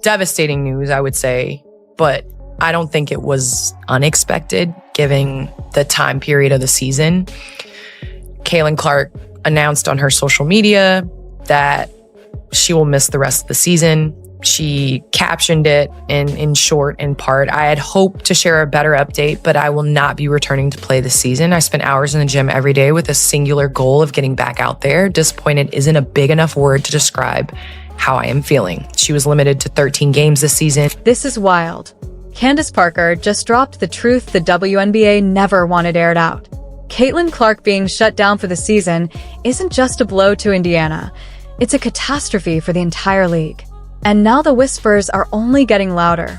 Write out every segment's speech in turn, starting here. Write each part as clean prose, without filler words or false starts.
devastating news, I would say, but I don't think it was unexpected given the time period of the season. Caitlin Clark announced on her social media that she will miss the rest of the season. She captioned it in short and part. I had hoped to share a better update, but I will not be returning to play this season. I spent hours in the gym every day with a singular goal of getting back out there. Disappointed isn't a big enough word to describe how I am feeling. She was limited to 13 games this season. This is wild. Candace Parker just dropped the truth the WNBA never wanted aired out. Caitlin Clark being shut down for the season isn't just a blow to Indiana. It's a catastrophe for the entire league. And now the whispers are only getting louder.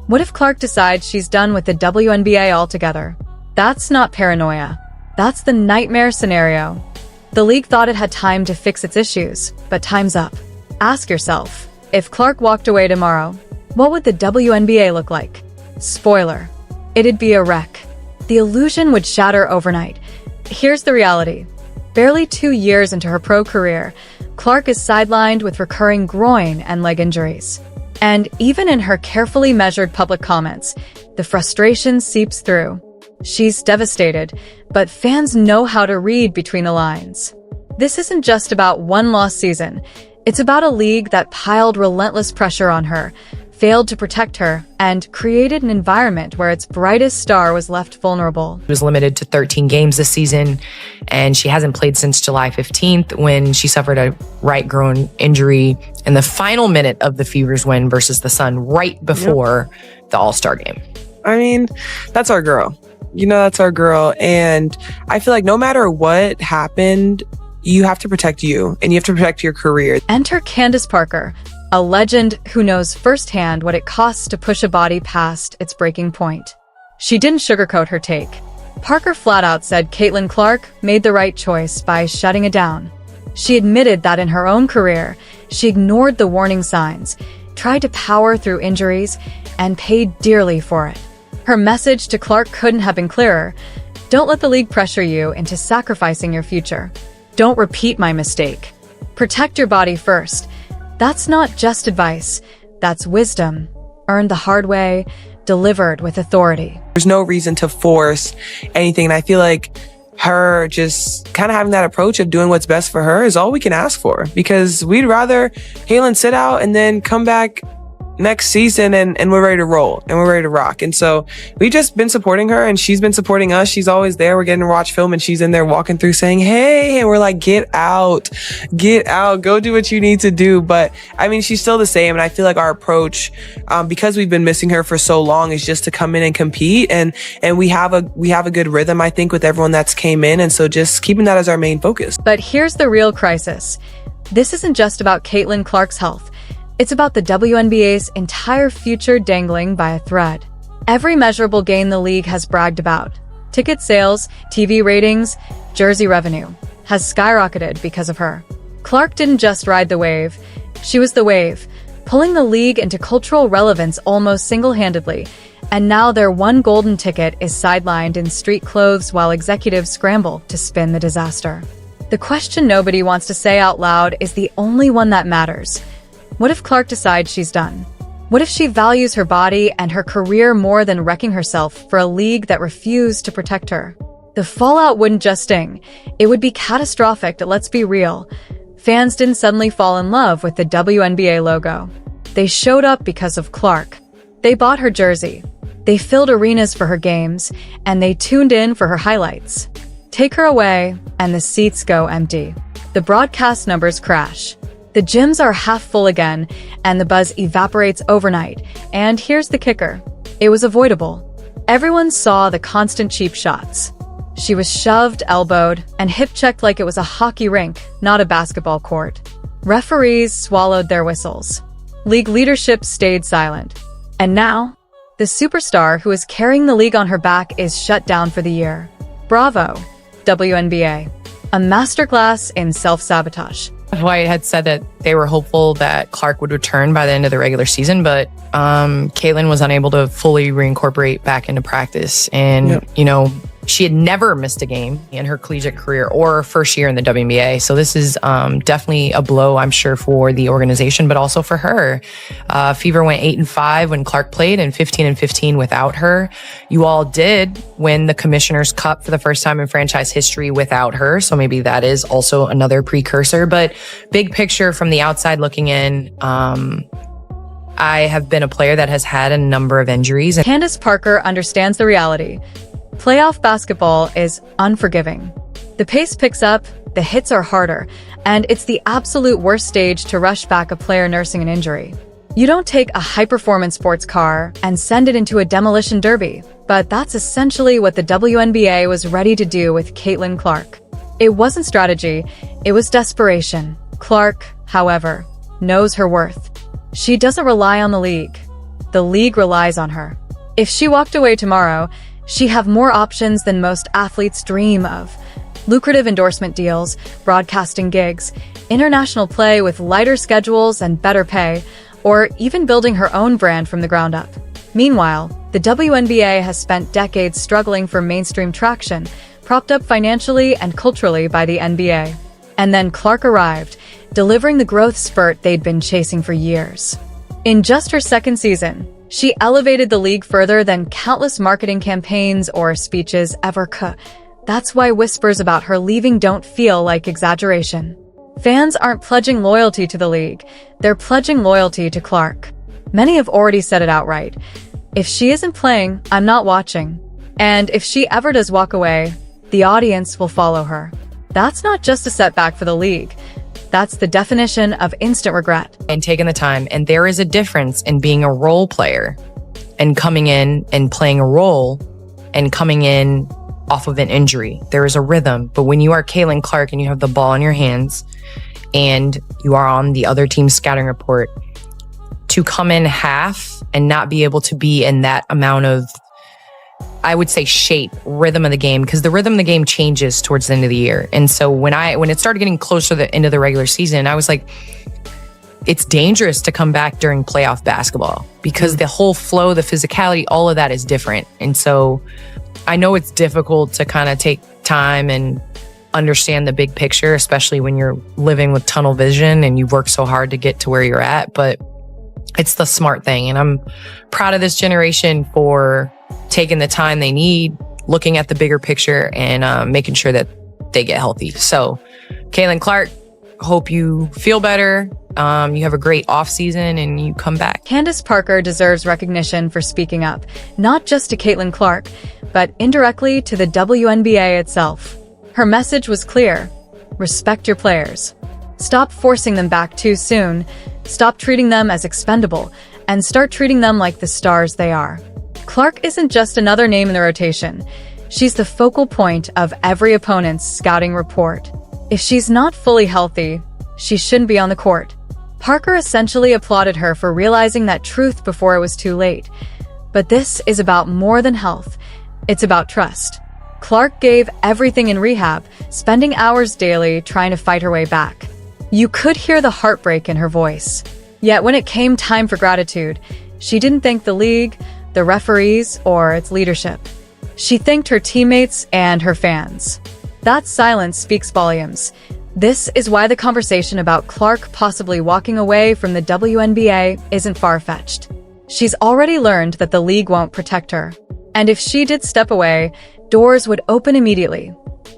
What if Clark decides she's done with the WNBA altogether? That's not paranoia. That's the nightmare scenario. The league thought it had time to fix its issues, but time's up. Ask yourself, if Clark walked away tomorrow, what would the WNBA look like? Spoiler, it'd be a wreck. The illusion would shatter overnight. Here's the reality. Barely 2 years into her pro career, Clark is sidelined with recurring groin and leg injuries. And even in her carefully measured public comments, the frustration seeps through. She's devastated, but fans know how to read between the lines. This isn't just about one lost season. It's about a league that piled relentless pressure on her, failed to protect her, and created an environment where its brightest star was left vulnerable. She was limited to 13 games this season, and she hasn't played since July 15th when she suffered a right groin injury in the final minute of the Fever's win versus the Sun right before the All-Star game. I mean, that's our girl. That's our girl. And I feel like no matter what happened, you have to protect you and you have to protect your career. Enter Candace Parker, a legend who knows firsthand what it costs to push a body past its breaking point. She didn't sugarcoat her take. Parker flat out said Caitlin Clark made the right choice by shutting it down. She admitted that in her own career, she ignored the warning signs, tried to power through injuries, and paid dearly for it. Her message to Clark couldn't have been clearer. Don't let the league pressure you into sacrificing your future. Don't repeat my mistake. Protect your body first. That's not just advice. That's wisdom. Earned the hard way, delivered with authority. There's no reason to force anything. And I feel like her just kind of having that approach of doing what's best for her is all we can ask for, because we'd rather Caitlin sit out and then come back next season and we're ready to roll and we're ready to rock. And so we've just been supporting her and she's been supporting us. She's always there. We're getting to watch film and she's in there walking through saying, hey, and we're like, get out, go do what you need to do. But I mean, she's still the same. And I feel like our approach, because we've been missing her for so long, is just to come in and compete. And we have a good rhythm, I think, with everyone that's came in. And so just keeping that as our main focus. But here's the real crisis. This isn't just about Caitlin Clark's health. It's about the WNBA's entire future dangling by a thread. Every measurable gain the league has bragged about, ticket sales, TV ratings, jersey revenue, has skyrocketed because of her. Clark didn't just ride the wave, she was the wave, pulling the league into cultural relevance almost single-handedly. And now their one golden ticket is sidelined in street clothes while executives scramble to spin the disaster. The question nobody wants to say out loud is the only one that matters. What if Clark decides she's done? What if she values her body and her career more than wrecking herself for a league that refused to protect her? The fallout wouldn't just sting. It would be catastrophic. Let's be real. Fans didn't suddenly fall in love with the WNBA logo. They showed up because of Clark. They bought her jersey. They filled arenas for her games, and they tuned in for her highlights. Take her away, and the seats go empty. The broadcast numbers crash. The gyms are half full again, and the buzz evaporates overnight. And here's the kicker. It was avoidable. Everyone saw the constant cheap shots. She was shoved, elbowed, and hip-checked like it was a hockey rink, not a basketball court. Referees swallowed their whistles. League leadership stayed silent. And now, the superstar who is carrying the league on her back is shut down for the year. Bravo, WNBA. A masterclass in self-sabotage. White had said that they were hopeful that Clark would return by the end of the regular season, but Caitlin was unable to fully reincorporate back into practice. And, She had never missed a game in her collegiate career or first year in the WNBA. So this is definitely a blow, I'm sure, for the organization, but also for her. Fever went 8-5 when Clark played and 15-15 without her. You all did win the Commissioner's Cup for the first time in franchise history without her. So maybe that is also another precursor. But big picture from the outside looking in, I have been a player that has had a number of injuries. Candace Parker understands the reality. Playoff basketball is unforgiving. The pace picks up, the hits are harder, and it's the absolute worst stage to rush back a player nursing an injury. You don't take a high-performance sports car and send it into a demolition derby, but that's essentially what the WNBA was ready to do with Caitlin Clark. It wasn't strategy, it was desperation. Clark, however, knows her worth. She doesn't rely on the league relies on her. If she walked away tomorrow, she'd have more options than most athletes dream of. Lucrative endorsement deals, broadcasting gigs, international play with lighter schedules and better pay, or even building her own brand from the ground up. Meanwhile, the WNBA has spent decades struggling for mainstream traction, propped up financially and culturally by the NBA. And then Clark arrived, delivering the growth spurt they'd been chasing for years. In just her second season, she elevated the league further than countless marketing campaigns or speeches ever could. That's why whispers about her leaving don't feel like exaggeration. Fans aren't pledging loyalty to the league, they're pledging loyalty to Clark. Many have already said it outright. If she isn't playing, I'm not watching. And if she ever does walk away, the audience will follow her. That's not just a setback for the league. That's the definition of instant regret. And taking the time. And there is a difference in being a role player and coming in and playing a role and coming in off of an injury. There is a rhythm. But when you are Caitlin Clark and you have the ball in your hands and you are on the other team's scouting report, to come in half and not be able to be in that amount of, I would say, shape, rhythm of the game, because the rhythm of the game changes towards the end of the year. And so when it started getting closer to the end of the regular season, I was like, it's dangerous to come back during playoff basketball because the whole flow, the physicality, all of that is different. And so I know it's difficult to kind of take time and understand the big picture, especially when you're living with tunnel vision and you've worked so hard to get to where you're at, but it's the smart thing. And I'm proud of this generation for taking the time they need, looking at the bigger picture, and making sure that they get healthy. So, Caitlin Clark, hope you feel better. You have a great off season and you come back. Candace Parker deserves recognition for speaking up, not just to Caitlin Clark, but indirectly to the WNBA itself. Her message was clear: respect your players. Stop forcing them back too soon. Stop treating them as expendable, and start treating them like the stars they are. Clark isn't just another name in the rotation. She's the focal point of every opponent's scouting report. If she's not fully healthy, she shouldn't be on the court. Parker essentially applauded her for realizing that truth before it was too late. But this is about more than health. It's about trust. Clark gave everything in rehab, spending hours daily trying to fight her way back. You could hear the heartbreak in her voice. Yet when it came time for gratitude, she didn't thank the league, the referees, or its leadership. She thanked her teammates and her fans. That silence speaks volumes. This is why the conversation about Clark possibly walking away from the WNBA isn't far-fetched. She's already learned that the league won't protect her. And if she did step away, doors would open immediately.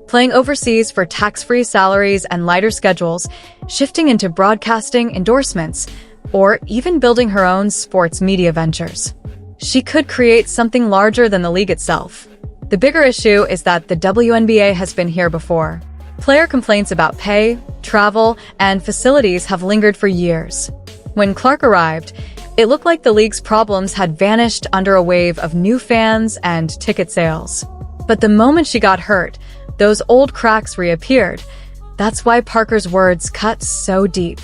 Playing overseas for tax-free salaries and lighter schedules, shifting into broadcasting, endorsements, or even building her own sports media ventures. She could create something larger than the league itself. The bigger issue is that the WNBA has been here before. Player complaints about pay, travel, and facilities have lingered for years. When Clark arrived, it looked like the league's problems had vanished under a wave of new fans and ticket sales. But the moment she got hurt, those old cracks reappeared. That's why Parker's words cut so deep.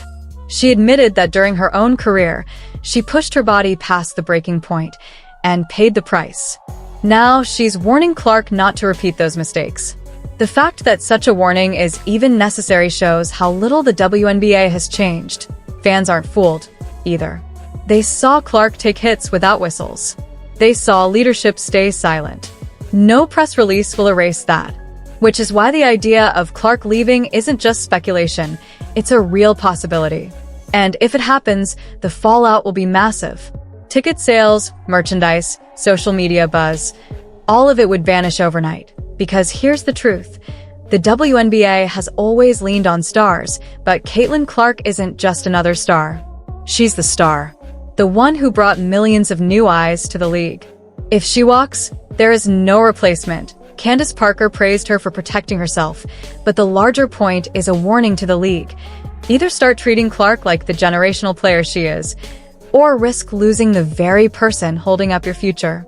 She admitted that during her own career, she pushed her body past the breaking point and paid the price. Now she's warning Clark not to repeat those mistakes. The fact that such a warning is even necessary shows how little the WNBA has changed. Fans aren't fooled, either. They saw Clark take hits without whistles. They saw leadership stay silent. No press release will erase that. Which is why the idea of Clark leaving isn't just speculation, it's a real possibility. And if it happens, the fallout will be massive. Ticket sales, merchandise, social media buzz, all of it would vanish overnight. Because here's the truth. The WNBA has always leaned on stars, but Caitlin Clark isn't just another star. She's the star. The one who brought millions of new eyes to the league. If she walks, there is no replacement. Candace Parker praised her for protecting herself, but the larger point is a warning to the league. Either start treating Clark like the generational player she is, or risk losing the very person holding up your future.